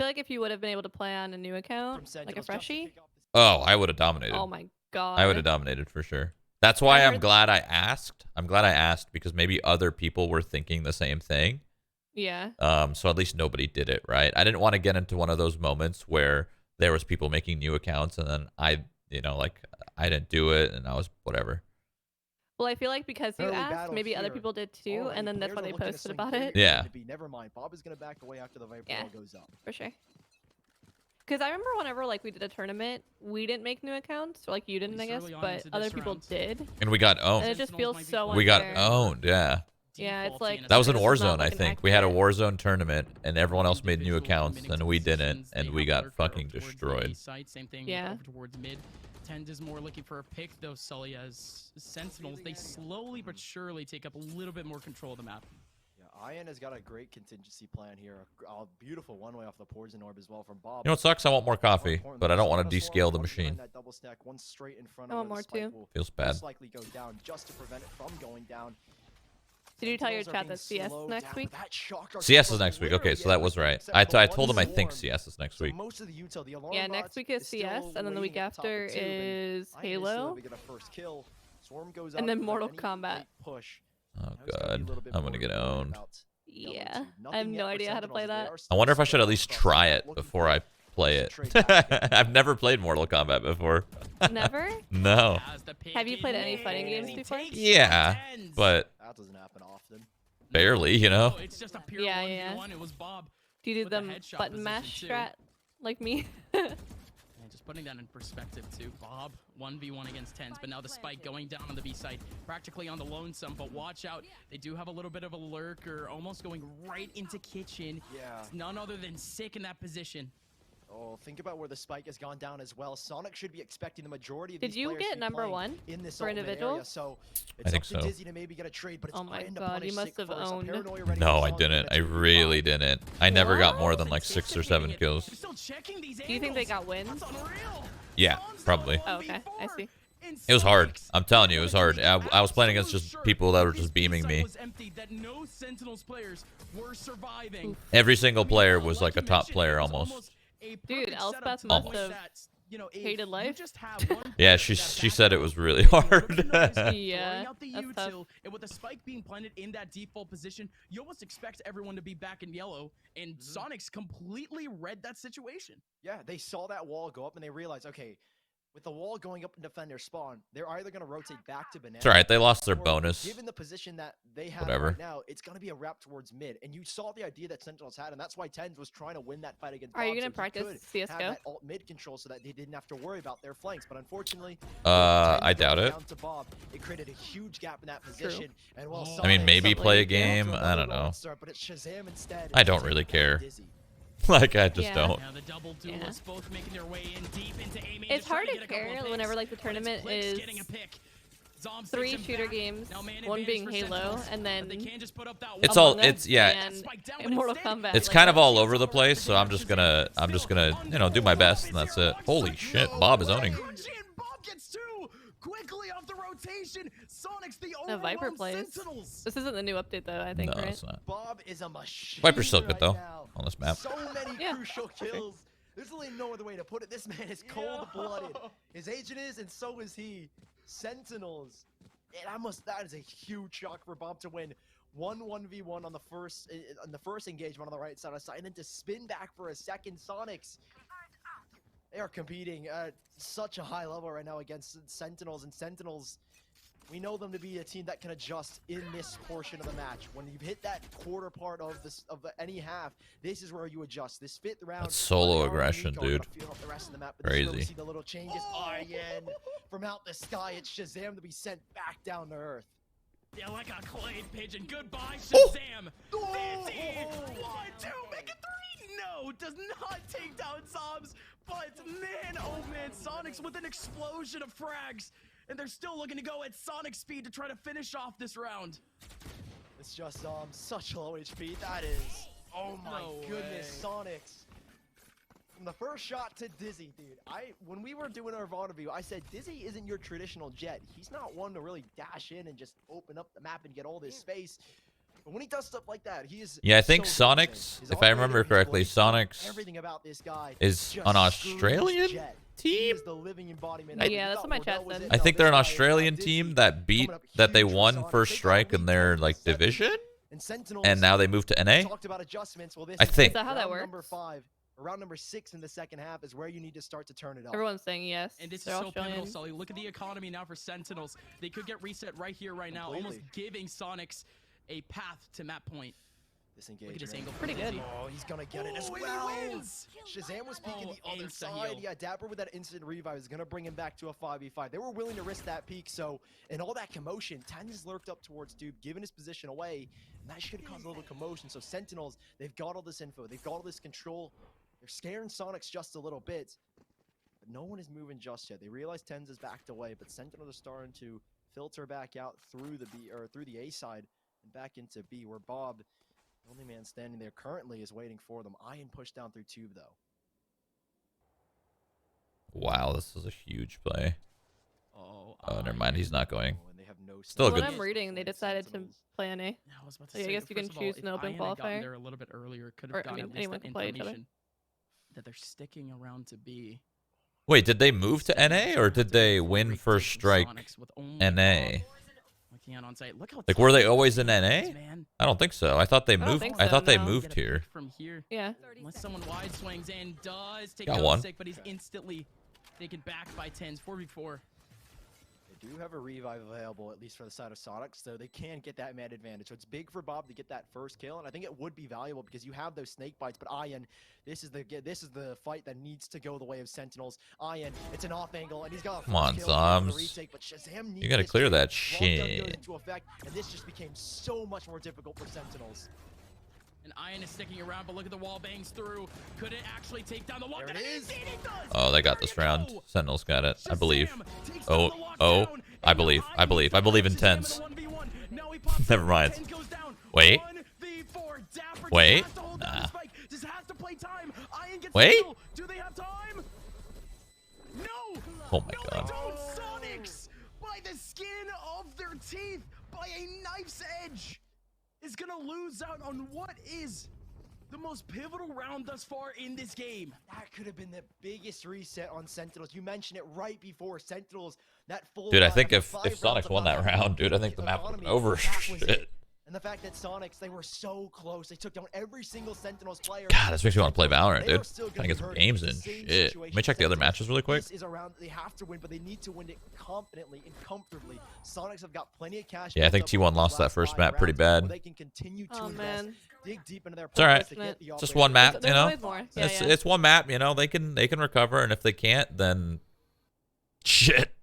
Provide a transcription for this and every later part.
feel like if you would have been able to play on a new account, like a freshie. Oh, I would have dominated. Oh my god. I would have dominated for sure. That's why I'm glad I asked. I'm glad I asked because maybe other people were thinking the same thing. Yeah. So at least nobody did it, right? I didn't want to get into one of those moments where there was people making new accounts and then I didn't do it and I was whatever. Well, I feel like because you asked, maybe other people did too, and then that's why they posted about it. Yeah. Never mind. Bob is gonna back away after the Viper wall goes up. For sure. Because I remember whenever like we did a tournament, we didn't make new accounts, or like you didn't, I guess, but other people did. And we got owned. And it just feels so unfair. We got owned, yeah. Yeah, it's like that was in Warzone, I think. We had a Warzone tournament, and everyone else made new accounts, and we didn't, and we got fucking destroyed. Same thing. Yeah. Towards mid. Tens is more looking for a pick, though. Sully as Sentinels, they slowly but surely take up a little bit more control of the map. Yeah, Ian has got a great contingency plan here. A beautiful one-way off the Poison Orb as well from Bob. You know what sucks? I want more coffee, but I don't want to descale the machine. I want more too. Feels bad. Likely go down just to prevent it from going down. Did you tell your chat that CS is next week? CS is next week. Okay, so that was right. I told him I think CS is next week. Yeah, next week is CS, and then the week after is Halo, and then Mortal Kombat. Oh god, I'm gonna get owned. Yeah, I have no idea how to play that. I wonder if I should at least try it before I play it. I've never played Mortal Kombat before. Never? No. Have you played any fighting games before? Yeah, but that doesn't happen often. Barely, you know. Yeah. Do you do the button mash strat like me? And just putting that in perspective too. Bob 1v1 against Tens, but now the spike going down on the B side, practically on the lonesome. But watch out, they do have a little bit of a lurker, almost going right into kitchen. Yeah. It's none other than Sick in that position. Oh, think about where the spike has gone down as well. Sonic should be expecting the majority of these players. Did you get number one in this for individual? Area, so I think so. Dizzy to maybe get a trade, but it's oh my god, you must have owned. No, I didn't. I really didn't. I never got more than like 6 or 7 kills. Do you think they got wins? Yeah, probably. Oh, okay, I see. It was hard. I'm telling you, it was hard. I was playing against just people that were just beaming me. Every single player was like a top player almost. Dude, Elspeth must have hated life. Yeah, she said it was really hard. Yeah, that's tough. And with the spike being planted in that default position, you almost expect everyone to be back in yellow, and Sonics completely read that situation. Yeah, they saw that wall go up and they realized, okay, with the wall going up and defend their spawn, they're either going to rotate back to banana. It's alright, they lost their bonus. Given the position that they have right now, it's going to be a wrap towards mid. And you saw the idea that Sentinels had, and that's why Tens was trying to win that fight against Bob. Are you going to practice CSGO? Have that alt mid control so that they didn't have to worry about their flanks. But unfortunately, I doubt it. Down to Bob, it created a huge gap in that position. And while I mean, maybe play a game. I don't know. But it's Shazam instead. I don't really care. Like, I just don't. It's hard to care whenever like the tournament is 3 shooter games, one being Halo, and then it's all yeah. And Mortal Kombat. It's kind of all over the place, so I'm just gonna you know do my best, and that's it. Holy shit, Bob is owning. Quickly off the rotation, Sonics the Viper plays. This isn't the new update though, I think, no, right? It's not. Bob is a machine. Viper's still good though on this map. So many crucial kills. There's really no other way to put it. This man is cold-blooded. His agent is, and so is he. Sentinels. That is a huge shock for Bob to win 1v1 on the first engagement on the right side of the side, and then to spin back for a second. Sonics. They are competing at such a high level right now against Sentinels, and Sentinels, we know them to be a team that can adjust in this portion of the match. When you've hit that quarter part of any half, this is where you adjust. This 5th round. That's solo aggression, dude. The rest of the map, crazy. See the little changes. Arjen from out the sky, it's Shazam to be sent back down to earth. Yeah, like a clay pigeon. Goodbye, Shazam. Oh. 50, 1, 2, make it 3. No, does not take down Sobs. But man, oh man, Sonics with an explosion of frags, and they're still looking to go at Sonic speed to try to finish off this round. It's just such low HP. That is, oh my goodness, Sonics. From the first shot to Dizzy, dude. When we were doing our VOD review, I said Dizzy isn't your traditional jet. He's not one to really dash in and just open up the map and get all this space. But when he does stuff like that, he is. Yeah, I think so good. Soniqs, His if I operator, remember his correctly, blade speed, Soniqs everything about this guy is just an screams Australian Jet. He team. is the living embodiment of it. Yeah, You that's thought what my Wardell chat was said. it. I No, think this they're an guy is Australian Dizzy team that beat coming up that they huge for won Sonics. first They got strike in lead their 10 like to 7. division, And Sentinels and now they moved to NA. talked about adjustments. Well, this I is think. Is that how that round works? number 5. Around number 6 in the second half is where you need to start to turn it up. Everyone's saying yes. And this is They're so pivotal, Australian. Sully. Look at the economy now for Sentinels. They could get reset right here, right now, almost giving Sonics a path to map point. Look at Disengagement. this angle. Pretty good. Oh, he's gonna get it as Oh, and well. he wins! Shazam was peeking Oh, the other instant side. heal. Yeah, Dapper with that instant revive is gonna bring him back to a 5v5. They were willing to risk that peak, so in all that commotion, Tens lurked up towards Dupe, giving his position away, and that should cause a little commotion. So Sentinels, they've got all this info, they've got all this control. They're scaring Sonics just a little bit, but no one is moving just yet. They realize Tens is backed away, but Sentinels are starting to filter back out through the B or through the A side and back into B, where Bob, the only man standing there currently, is waiting for them. Iron pushed down through Tube, though. Wow, this is a huge play. Oh, Never mind. He's not going. Oh, and they have no Still a What good- I'm reading, they decided to play NA. Yeah, I was about to Yeah, I say, guess you can first of all, choose if an open Ian had gotten qualifier. there a little bit earlier, could Or, have I gotten mean, at least anyone that can play each other. information that they're sticking around to B. Wait, did they move to NA or did they win first strike NA? Looking out on site. Look how Like, were they tough always in this NA? is, man. I don't think so. I thought they don't moved. think I so, thought they no. moved Get a here. pick from here. Yeah. Unless someone wide swings in, does take Got down one. Sick, but he's instantly taken back by 10s. 4v4. They do have a revive available, at least for the side of Sonics, so they can get that man advantage. So it's big for Bob to get that first kill, and I think it would be valuable because you have those snake bites. But Ian, this is the fight that needs to go the way of Sentinels. Ian, it's an off angle, and he's got a Come on, first kill on the Zoms. retake, but Shazam needs You gotta this clear kill. that Lockdown goes shit. into effect, and this just became so much more difficult for Sentinels. And Ian is sticking around, but look at the wall bangs through. Could it actually take down the lockdown? There it is. Indeed it does. Oh, they got There this you round. go. Sentinels got it. I believe. Shazam takes Oh, down the oh, lockdown, I and believe. now I believe. I Ian believe in Shazam tens. in a 1v1. Now he pops Never up, mind. 10 goes down. Wait. 1v4. Dapper just Wait. has to hold down the Nah. spike. Just has to play time. Ian gets Wait. the kill. Do they have time? No. Oh my No, god. they don't. Sonics, by the skin of their teeth, by a knife's edge, is gonna lose out on what is the most pivotal round thus far in this game. That could have been the biggest reset on Sentinels. You mentioned it right before Sentinels. That full Dude, I run think after if 5 Sonics rounds of won that knockout, round, dude, I think the map would have been over. that was Shit. it. And the fact that Sonics, they were so close. They took down every single Sentinels player. God, this makes me want to play Valorant, They are dude. still Trying to get some hurt. games It's in. the same Shit. situation. Let me check the other Sentinels, matches really quick. This is a round they have to win, but they need to win it confidently and comfortably. Sonics have got plenty of cash. Yeah, I built think up T1 over the lost that last first 5 map pretty rounds, bad. where They can continue to Oh, invest, man. dig deep into their It's all right. pockets to get the Just operator. one map, There's you know? always more. Yeah, It's yeah. it's one map, you know. They can recover, and if they can't, then shit.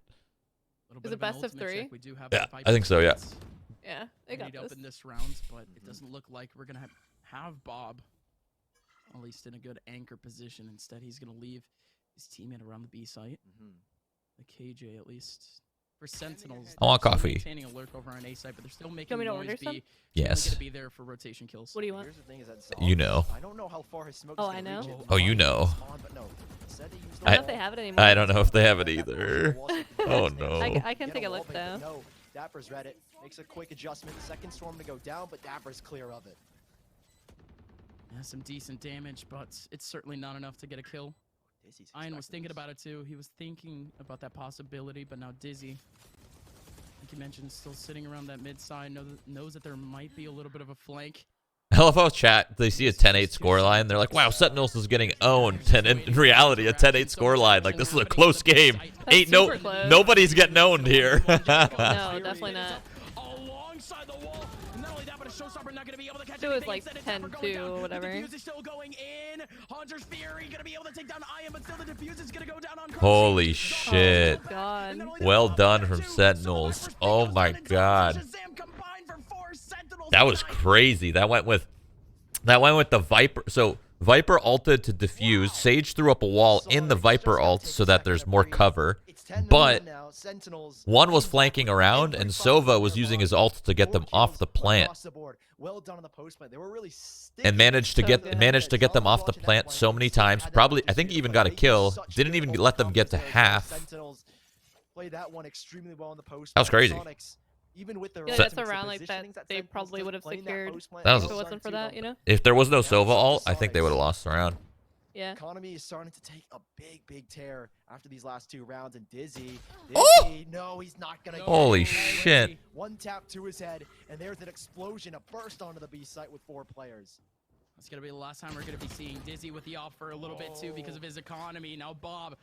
Is it best of 3? We do have Yeah, the I think so, yeah. Yeah, they got need to this. open this round, but it doesn't look like we're gonna have Bob, at least in a good anchor position. Instead, he's gonna leave his teammate around the B site, the KJ at least. For Sentinels, I want they're still coffee. Maintaining a lurk over on A site, but they're still making me to noise order some? B. Yes. Only gonna be there for rotation kills. What do you want? Here's the thing is that You know. I don't know how far his smoke Oh, is I gonna know. reach it. Oh, you know. But no, instead they used I don't know I- if they have it anymore. I don't know if they have it either. Oh no. I can take a look, though. No, Dapper's read it. Makes a quick adjustment. Second storm to go down, but Dapper's clear of it. Yeah, some decent damage, but it's certainly not enough to get a kill. Dizzy's Ian was expecting thinking this. about it too. He was thinking about that possibility, but now Dizzy, like you mentioned, still sitting around that mid side, knows that there might be a little bit of a flank. LFO chat, they see a 10-8 scoreline. They're like, wow, Sentinels is getting owned. And in reality, a 10-8 scoreline. Like, this is a close game. That's super close. Nobody's getting owned here. No, definitely not. Alongside the wall. Not only that, but a showstopper not gonna be able to catch It was anything. like Instead, it's Dapper 10-2 going down. or whatever. The defuse is still going in. Hunter's Fury gonna be able to take down Ian, but still the defuse is gonna go down on Crossy. Holy Oh, shit. God. And not only that, Well but done that from too. Sentinels. So Oh Viper's my goes down and god. Shazam combined for 4 Sentinels That was tonight. crazy. That went with the Viper. So Viper ulted to defuse. Sage threw up a wall in the Viper ult so that there's more cover. It's 10-1 But now. Sentinels. one was flanking around, and Sova was using his ult to get them off the plant. Across the board. Well done on the post plant. They were really And managed to get them off the plant so many times. Probably, I think he even got a kill. Didn't even let them get to half. Sentinels played that one extremely well on the post. That was crazy. Sonics, even with their Yeah, own that's ultimates, the around like that. positionings They Sentinels probably does would have playing secured post plant That is was- if it wasn't starting for to, that, you know? If there was no Yeah, Sova so ult, the I think they would have Sonics- lost the round. Yeah. Economy is starting to take a big tear after these last 2 rounds, and Dizzy, Oh! no, he's not gonna get Holy it. shit. One tap to his head, and there's an explosion, a burst onto the B site with 4 players. That's gonna be the last time we're gonna be seeing Dizzy with the off for a little bit too because of his economy. Now Bob,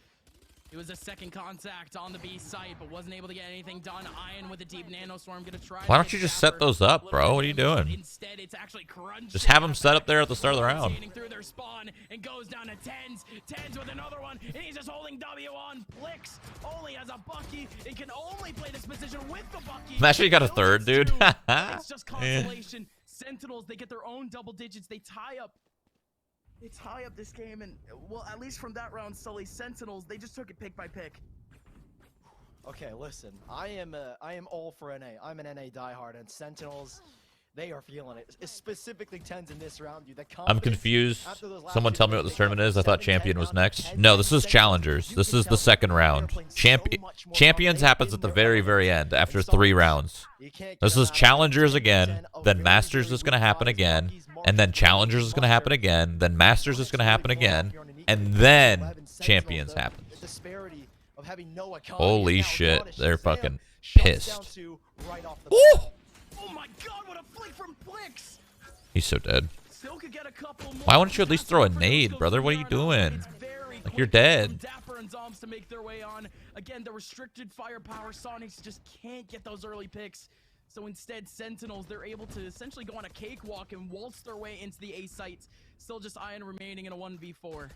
it was a second contact on the B site, but wasn't able to get anything done. Ian with a deep nanostorm gonna try. Why to don't get you just Dapper set those a up, little bro? bit What are you of damage, but doing? Instead, it's actually crunching. Just have them set up there at the start of the round. Rotating through their spawn and goes down to tens with another one, and he's just holding W on. Blix only has a Bucky. It can only play this position with the Bucky. Imagine you got a Knows third, it's dude. two. It's just consolation. Sentinels, they get their own double digits. They tie up this game, and well, at least from that round, Sully, Sentinels, they just took it pick by pick. Okay, listen, I am all for NA. I'm an NA diehard, and Sentinels, they are feeling it. Specifically 10s in this round, dude. I'm confused. Someone tell me what this tournament is. I thought Champion was next. No, this is Challengers. This is the second round. Champions happens at the very end after 3 rounds. This is Challengers again, then Masters is going to happen again, and then Challengers is going to happen again, then Masters is going to happen again, and then Champions happens. Holy shit, they're fucking pissed. Ooh! Oh my god, what a flick from Blix! He's so dead. Still could get a couple more. Why wouldn't you at least throw a nade, brother? What are you doing? Like, you're dead. Dapper and Zombs to make their way on. Again, the restricted firepower. Sonics just can't get those early picks. So instead, Sentinels, they're able to essentially go on a cakewalk and waltz their way into the A sites. Still just Iron remaining in a 1v4.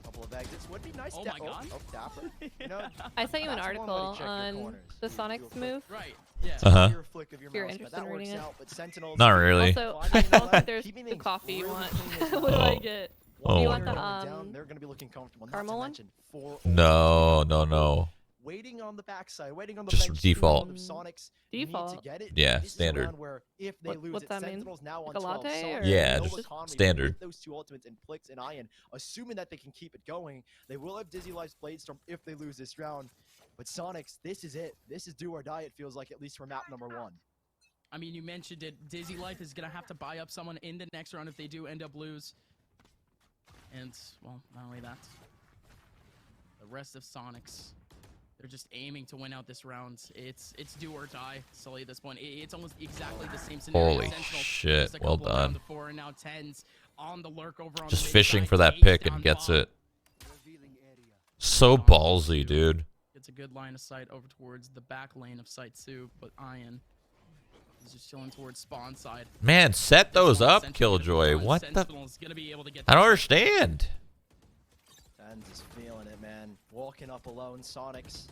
Couple of exits would be nice. Oh my god. Oh, Dapper. You know, I sent you an that's one way to article check your on corners. the Do a Sonics quick- move. Right. Yeah. Uh-huh. Your flick of your If you're mouse, but interested that in works reading it. out, but Sentinels, Not really. Also, I don't know if there's Keeping the things coffee you really want. clean is What do I Oh. get? Oh. Do you You want the down, they're going to be looking comfortable. Not to caramel one? mention 4 No. waiting on the backside, waiting on the Just bench default. of Sonics. You need to Default? get it. Yeah, This is a standard. round where if they lose What's it, that mean? Sentinels now Like on a 12. latte, Sonics or- Yeah, no just economy, but standard. with those 2 ultimates in Plix and Iron, assuming that they can keep it going, they will have Dizzy Life's Bladestorm if they lose this round. But Sonics, this is it. This is do or die, it feels like, at least for map number 1. I mean, you mentioned it. Dizzy Life is going to have to buy up someone in the next round if they do end up lose. And, well, not only that, the rest of Sonics, they're just aiming to win out this round. It's do or die, Sully, at this point. It's almost exactly the same scenario. Holy Sentinels, shit, just a well couple around done. the 4 and now 10s on the lurk over on Just the mid fishing side, for that takes pick down and gets Bob. it. So ballsy, dude. It's a good line of sight over towards the back lane of site 2, but Ian is just chilling towards spawn side. Man, set those This one, up, Sentinels Killjoy. gonna run. What the? Sentinels gonna be able to get I don't this. understand. Tens is feeling it, man. Walking up alone, Sonics.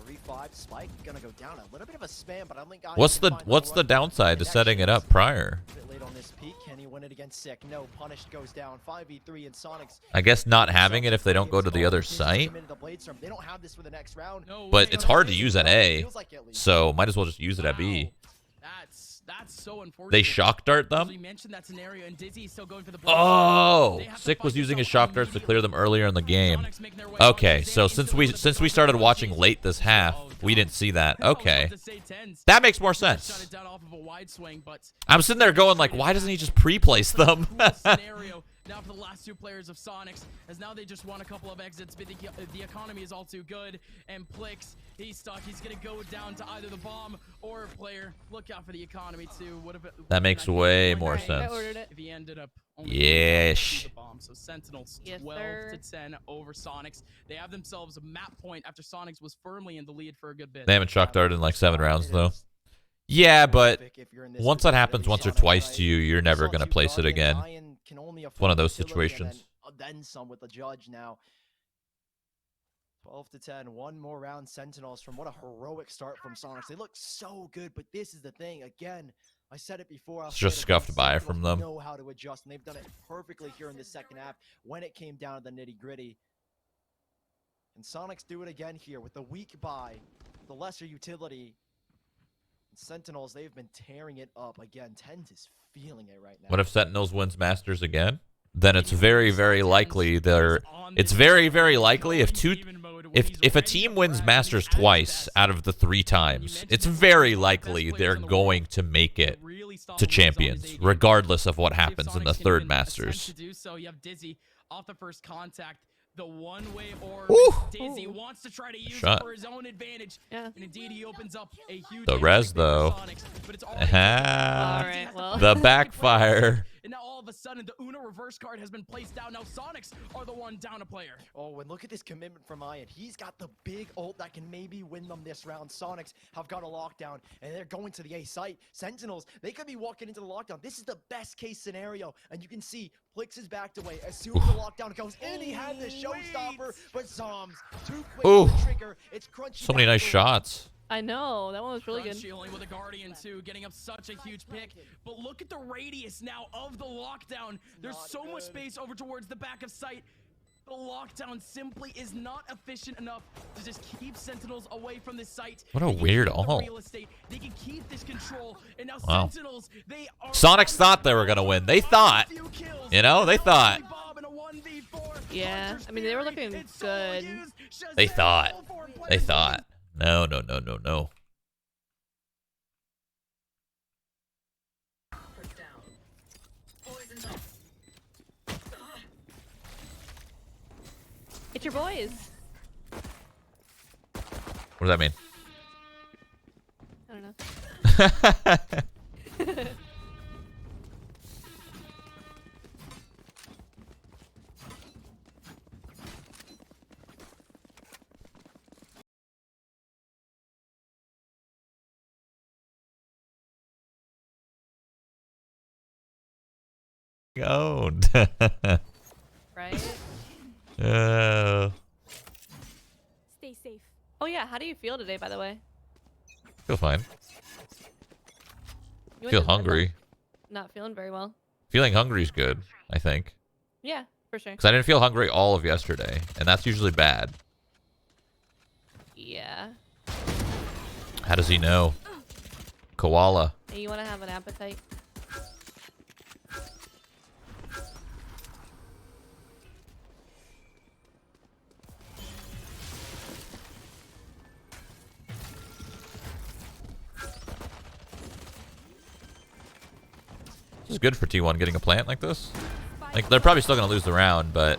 4v5, Spike gonna go down. A little bit of a spam, but I don't think Iron What's can the find what's the run. downside to setting it up Connections. prior? A bit late on this peak. Can he win it against Sick? No. Punished goes down. 5v3 and Sonics. I guess not having it if they don't go to the other site. They don't have this for the next round. No But way. it's hard to use at A, Feels like at least. so might as well just use it at B. Wow. That's so unfortunate. They shock dart We them? mentioned that scenario, and Dizzy is still going for the Oh, They have to Sick was fight using his themselves shock darts to immediately. clear them earlier in the game. Sonics making their way on. Okay, Zan so since we instantly started with watching the late this half, Oh, we God. didn't see that. I was Okay, about to say 10s. that makes more Shut sense. it down off of a wide swing, but I'm sitting there going like, why doesn't he just pre-place them? Cool scenario now for the last 2 players of Sonics, as now they just won a couple of exits, but the economy is all too good, and Plix, he's stuck. He's gonna go down to either the bomb or a player. Look out for the economy too. What if it, That makes way more Alright, I sense. ordered it. if he ended up only Yes. to the bomb? So Sentinels Yes, 12 sir. to 10 over Sonics. They have themselves a map point after Sonics was firmly in the lead for a good bit. They haven't shock darted in like 7 rounds though. Yeah, but once that happens once or twice to you, you're never gonna place it again. It's one of those situations. Then some with the judge now. 12 to 10, one more round. Sentinels from what a heroic start from Sonics. They look so good, but this is the thing. Again, I said it before. I'll It's say just it again, scuffed by Sentinels from them. know how to adjust, and they've done it perfectly here in the second half when it came down to the nitty-gritty. And Sonics do it again here with the weak buy, the lesser utility. Sentinels, they've been tearing it up. Again, Tens is feeling it right now. What if Sentinels wins Masters again? Then it's very, very likely they're. It's very, very likely if two. if a team wins Masters twice out of the 3 times, it's very likely they're going to make it to Champions, regardless of what happens in the 3rd Masters. To do so, you have Dizzy off the first contact. The one-way orb. Dizzy wants to try to use it for his own advantage. Yeah. And indeed, he opens up a huge The res, though. Alright, well. The backfire. And now all of a sudden, the Uno reverse card has been placed down. Now Soniqs are the one down a player. Oh, and look at this commitment from Ian. He's got the big ult that can maybe win them this round. Soniqs have got a lockdown, and they're going to the A site. Sentinels, they could be walking into the lockdown. This is the best case scenario, and you can see Plix is backed away. As soon as the lockdown goes in, he had the showstopper, but Zoms, too quick for the trigger. It's crunchy. So many nice shots. I know, that one was really good. Shielding with a Guardian too, getting up such a huge pick. But look at the radius now of the lockdown. There's so much space over towards the back of site. The lockdown simply is not efficient enough to just keep Sentinels away from this site. What a weird ult. They can keep this control, and now Wow. Sentinels, they are Soniqs thought they were gonna win. They thought. You know, they thought. Yeah, I mean, they were looking good. They thought. They thought. No, no, no, no, no. It's your boys. What does that mean? I don't know. Owned. Right? Stay safe. Oh yeah, how do you feel today, by the way? Feel fine. You Feel went to bed hungry. Not feeling very well. Feeling hungry is good, I think. Yeah, for sure. Because I didn't feel hungry all of yesterday, and that's usually bad. Yeah. How does he know? Koala. Hey, you want to have an appetite? This is good for T1 getting a plant like this. Like, they're probably still going to lose the round, but